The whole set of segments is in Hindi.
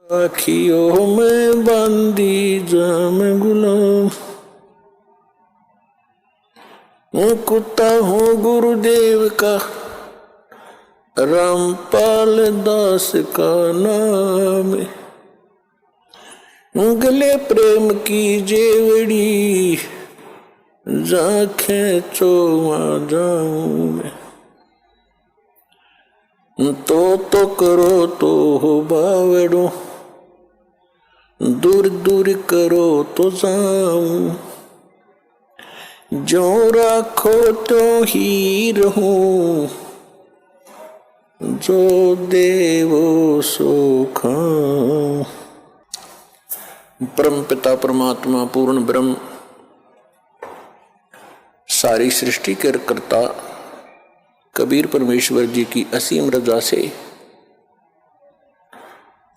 आँखियों में बांधी जाम गुलाम, कुत्ता हूँ गुरुदेव का, रामपाल दास का नाम। गले प्रेम की जेवड़ी, जा खेचो वहाँ जाऊं मैं। तो करो तो हो बावड़ो, दूर दूर करो तो जाऊं। जो राखो तो ही रहूं, जो देवो सो खाऊं। परम पिता परमात्मा पूर्ण ब्रह्म, सारी सृष्टि के कर्ता कबीर परमेश्वर जी की असीम रजा से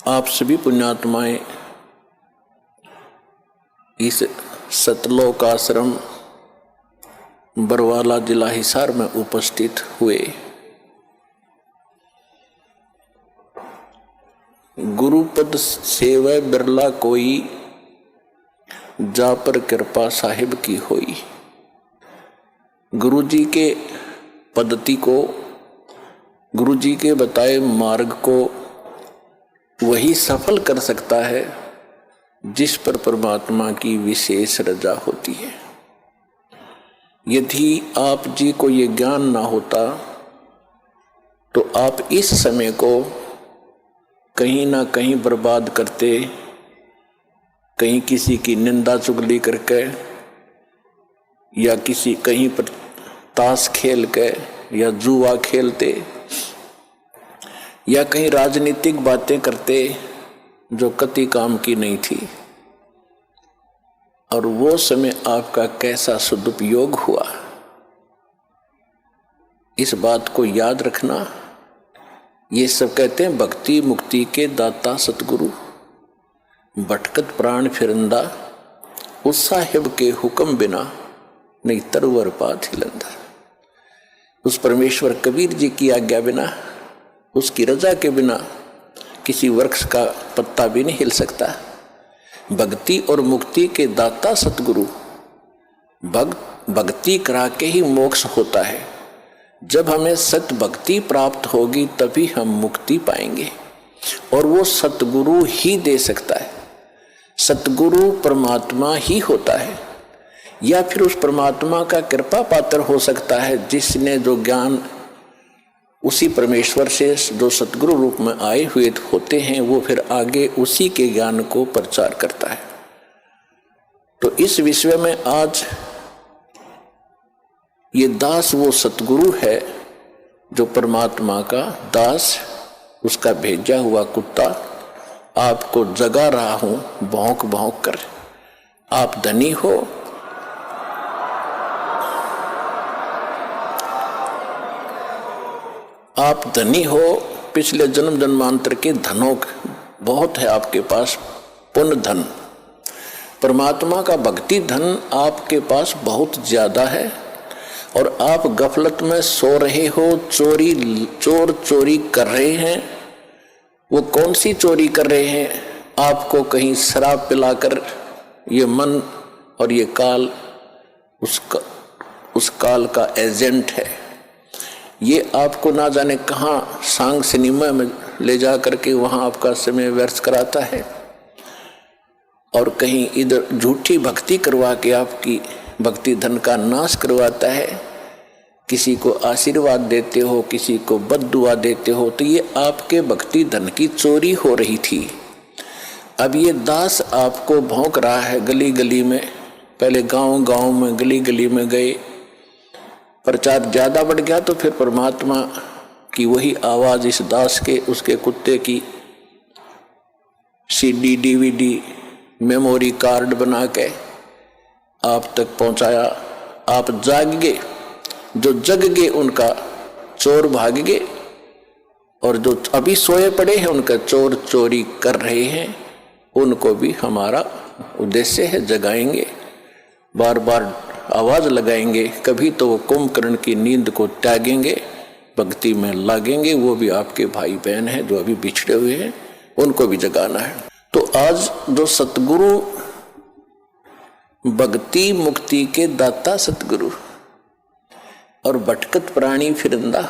आप सभी पुण्यात्माएं इस सतलोक आश्रम बरवाला जिला हिसार में उपस्थित हुए। गुरुपद सेवै बिरला कोई, जा पर कृपा साहिब की होई। गुरु जी के पद्धति को, गुरु जी के बताए मार्ग को वही सफल कर सकता है जिस पर परमात्मा की विशेष रजा होती है। यदि आप जी को ये ज्ञान ना होता तो आप इस समय को कहीं ना कहीं बर्बाद करते, कहीं किसी की निंदा चुगली करके, या किसी कहीं पर ताश खेल के या जुआ खेलते, या कहीं राजनीतिक बातें करते जो कति काम की नहीं थी। और वो समय आपका कैसा सदुपयोग हुआ, इस बात को याद रखना। ये सब कहते हैं भक्ति मुक्ति के दाता सतगुरु, भटकत प्राण फिरंदा, उस साहिब के हुक्म बिना नहीं तरवर पात हिलंदा। उस परमेश्वर कबीर जी की आज्ञा बिना, उसकी रजा के बिना किसी वृक्ष का पत्ता भी नहीं हिल सकता। भक्ति और मुक्ति के दाता सतगुरु, भक्ति करा के ही मोक्ष होता है। जब हमें सत भक्ति प्राप्त होगी तभी हम मुक्ति पाएंगे, और वो सतगुरु ही दे सकता है। सतगुरु परमात्मा ही होता है, या फिर उस परमात्मा का कृपा पात्र हो सकता है जिसने जो ज्ञान उसी परमेश्वर से जो सतगुरु रूप में आए हुए होते हैं, वो फिर आगे उसी के ज्ञान को प्रचार करता है। तो इस विषय में आज ये दास वो सतगुरु है जो परमात्मा का दास, उसका भेजा हुआ कुत्ता आपको जगा रहा हूं भौंक भौंक कर। आप धनी हो, आप धनी हो, पिछले जन्म जन्मांतर के धनों बहुत है आपके पास, पुण्य धन। परमात्मा का भक्ति धन आपके पास बहुत ज्यादा है, और आप गफलत में सो रहे हो, चोर चोरी कर रहे हैं। वो कौन सी चोरी कर रहे हैं? आपको कहीं शराब पिलाकर ये मन और ये काल उस काल का एजेंट है। ये आपको ना जाने कहाँ सांग सिनेमा में ले जा करके वहाँ आपका समय व्यर्थ कराता है, और कहीं इधर झूठी भक्ति करवा के आपकी भक्ति धन का नाश करवाता है। किसी को आशीर्वाद देते हो, किसी को बद्दुआ देते हो, तो ये आपके भक्ति धन की चोरी हो रही थी। अब ये दास आपको भौंक रहा है गली गली में। पहले गांव गांव में, गली गली में गए, प्रचार ज्यादा बढ़ गया तो फिर परमात्मा की वही आवाज इस दास के, उसके कुत्ते की CD DVD मेमोरी कार्ड बना के आप तक पहुंचाया। आप जाग गए, जो जग गए उनका चोर भाग गए, और जो अभी सोए पड़े हैं उनका चोर चोरी कर रहे हैं, उनको भी हमारा उद्देश्य है जगाएंगे, बार बार आवाज लगाएंगे। कभी तो वो कुंभकर्ण की नींद को त्यागेंगे, भक्ति में लागेंगे। वो भी आपके भाई बहन हैं जो अभी बिछड़े हुए हैं, उनको भी जगाना है। तो आज जो सतगुरु, भक्ति मुक्ति के दाता सतगुरु और भटकत प्राणी फिरंदा,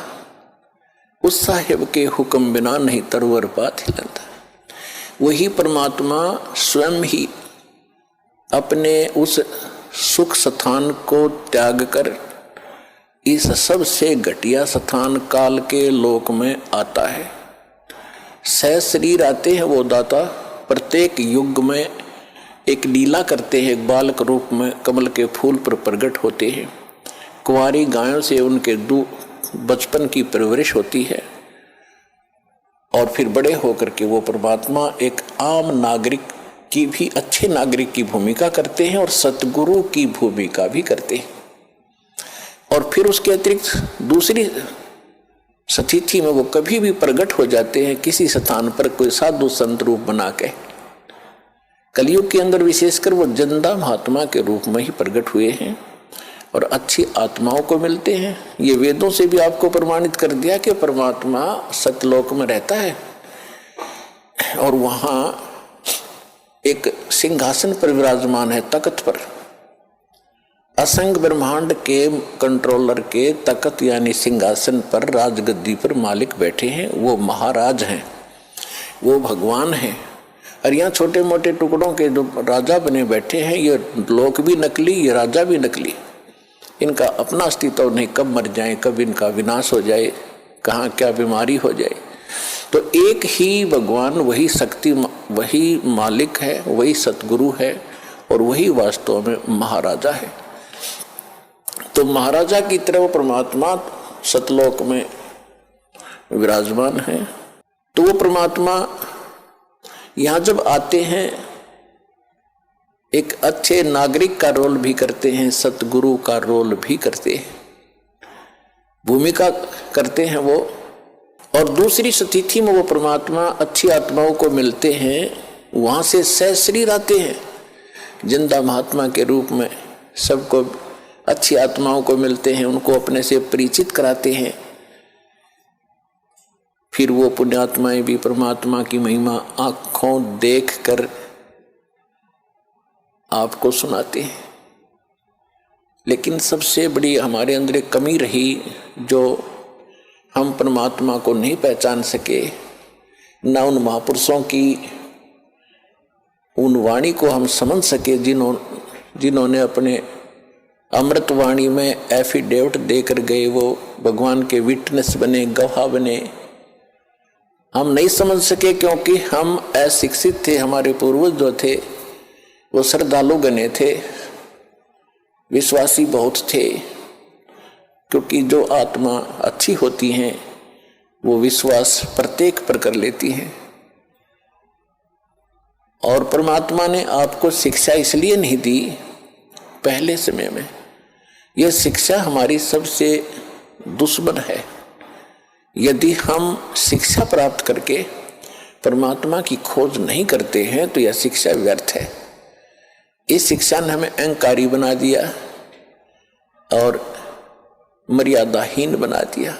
उस साहिब के हुक्म बिना नहीं तरवर पात हिलंदा। वही परमात्मा स्वयं ही अपने उस सुख स्थान को त्याग कर इस सबसे घटिया स्थान काल के लोक में आता है। सह शरीर आते हैं वो दाता, प्रत्येक युग में एक लीला करते हैं, एक बालक रूप में कमल के फूल पर प्रकट होते हैं। कुंवारी गायों से उनके बचपन की परवरिश होती है और फिर बड़े होकर के वो परमात्मा एक आम नागरिक की भी, अच्छे नागरिक की भूमिका करते हैं और सतगुरु की भूमिका भी करते हैं। और फिर उसके अतिरिक्त दूसरी स्थिति में वो कभी भी प्रकट हो जाते हैं किसी स्थान पर कोई साधु संत रूप बना के। कलयुग के अंदर विशेषकर वो जिंदा महात्मा के रूप में ही प्रकट हुए हैं और अच्छी आत्माओं को मिलते हैं। ये वेदों से भी आपको प्रमाणित कर दिया कि परमात्मा सतलोक में रहता है और वहां एक सिंहासन पर विराजमान है, तख्त पर। असंग ब्रह्मांड के कंट्रोलर के तख्त यानी सिंहासन पर, राजगद्दी पर मालिक बैठे हैं। वो महाराज हैं, वो भगवान हैं। और यहाँ छोटे मोटे टुकड़ों के जो राजा बने बैठे हैं, ये लोक भी नकली, ये राजा भी नकली। इनका अपना अस्तित्व नहीं, कब मर जाए, कब इनका विनाश हो जाए, कहाँ क्या बीमारी हो जाए। तो एक ही भगवान, वही शक्ति, वही मालिक है, वही सतगुरु है और वही वास्तव में महाराजा है। तो महाराजा की तरह वो परमात्मा सतलोक में विराजमान है। तो वो परमात्मा यहाँ जब आते हैं एक अच्छे नागरिक का रोल भी करते हैं, सतगुरु का रोल भी करते हैं, भूमिका करते हैं वो। और दूसरी स्थिति में वो परमात्मा अच्छी आत्माओं को मिलते हैं, वहां से सह शरीर आते हैं जिंदा महात्मा के रूप में, सबको अच्छी आत्माओं को मिलते हैं, उनको अपने से परिचित कराते हैं। फिर वो पुण्यात्माएं भी परमात्मा की महिमा आंखों देख कर आपको सुनाते हैं। लेकिन सबसे बड़ी हमारे अंदर एक कमी रही, जो हम परमात्मा को नहीं पहचान सके, ना उन महापुरुषों की उन वाणी को हम समझ सके जिन्होंने अपने अमृत वाणी में एफिडेविट देकर गए, वो भगवान के विटनेस बने, गवाह बने। हम नहीं समझ सके क्योंकि हम अशिक्षित थे। हमारे पूर्वज जो थे वो श्रद्धालु गणे थे, विश्वासी बहुत थे, क्योंकि जो आत्मा अच्छी होती हैं वो विश्वास प्रत्येक पर कर लेती हैं। और परमात्मा ने आपको शिक्षा इसलिए नहीं दी पहले समय में, यह शिक्षा हमारी सबसे दुश्मन है। यदि हम शिक्षा प्राप्त करके परमात्मा की खोज नहीं करते हैं तो यह शिक्षा व्यर्थ है। इस शिक्षा ने हमें अहंकारी बना दिया और मर्यादाहीन बना दिया,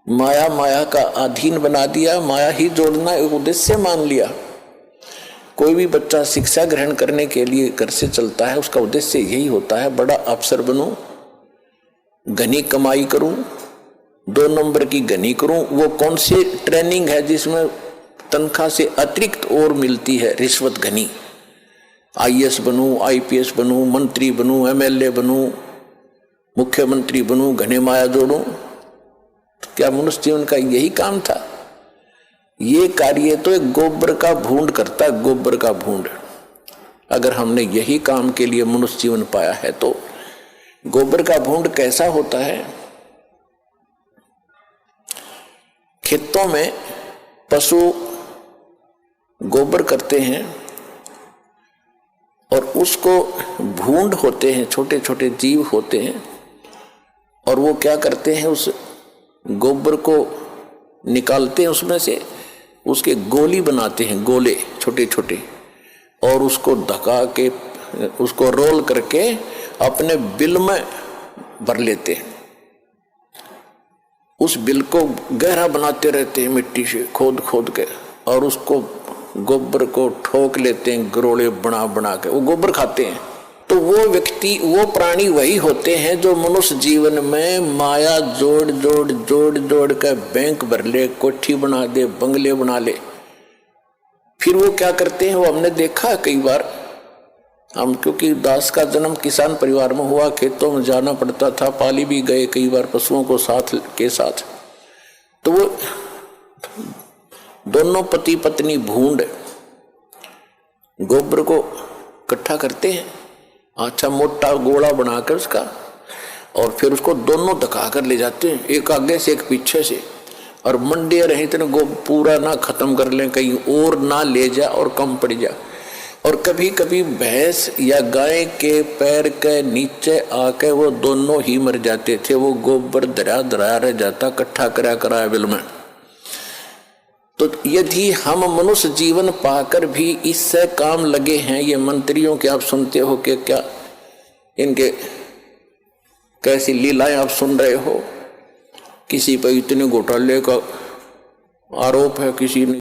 माया का अधीन बना दिया, माया ही जोड़ना एक उद्देश्य मान लिया। कोई भी बच्चा शिक्षा ग्रहण करने के लिए घर से चलता है, उसका उद्देश्य यही होता है, बड़ा अफसर बनूं, घनी कमाई करूं, 2 नंबर की घनी करूं। वो कौन सी ट्रेनिंग है जिसमें तनख्वाह से अतिरिक्त और मिलती है, रिश्वत घनी। IAS बनूं, IPS बनूं, मंत्री बनूं, MLA बनूं, मुख्यमंत्री बनूं, घने माया जोड़ूं। तो क्या मनुष्य जीवन का यही काम था? ये कार्य तो एक गोबर का भूंड करता है, गोबर का भूंड। अगर हमने यही काम के लिए मनुष्य जीवन पाया है तो गोबर का भूंड कैसा होता है? खेतों में पशु गोबर करते हैं और उसको भूंड होते हैं, छोटे छोटे जीव होते हैं, और वो क्या करते हैं, उस गोबर को निकालते हैं, उसमें से उसके गोली बनाते हैं, गोले छोटे छोटे, और उसको धका के उसको रोल करके अपने बिल में भर लेते हैं। उस बिल को गहरा बनाते रहते हैं मिट्टी से खोद खोद के, और उसको गोबर को ठोक लेते हैं गरोले बना बना के, वो गोबर खाते हैं। तो वो व्यक्ति, वो प्राणी वही होते हैं जो मनुष्य जीवन में माया जोड़ जोड़ जोड़ जोड़ कर बैंक भर ले, कोठी बना दे, बंगले बना ले। फिर वो क्या करते हैं, वो हमने देखा कई बार। हम क्योंकि दास का जन्म किसान परिवार में हुआ, खेतों में जाना पड़ता था, पाली भी गए कई बार पशुओं को साथ के साथ। तो वो दोनों पति पत्नी भूंड गोबर को इकट्ठा करते हैं, अच्छा मोटा गोला बनाकर उसका, और फिर उसको दोनों धका कर ले जाते हैं, एक आगे से एक पीछे से, और मंडे रहे इतने पूरा ना खत्म कर लें, कहीं और ना ले जा और कम पड़ जा। और कभी कभी भैंस या गाय के पैर के नीचे आके वो दोनों ही मर जाते थे, वो गोबर धरा धरा रह जाता, इकट्ठा करा करा बिल में। तो यदि हम मनुष्य जीवन पाकर भी इससे काम लगे हैं, ये मंत्रियों के आप सुनते हो कि क्या इनके कैसी लीलाएं आप सुन रहे हो, किसी पर इतने घोटाले का आरोप है, किसी ने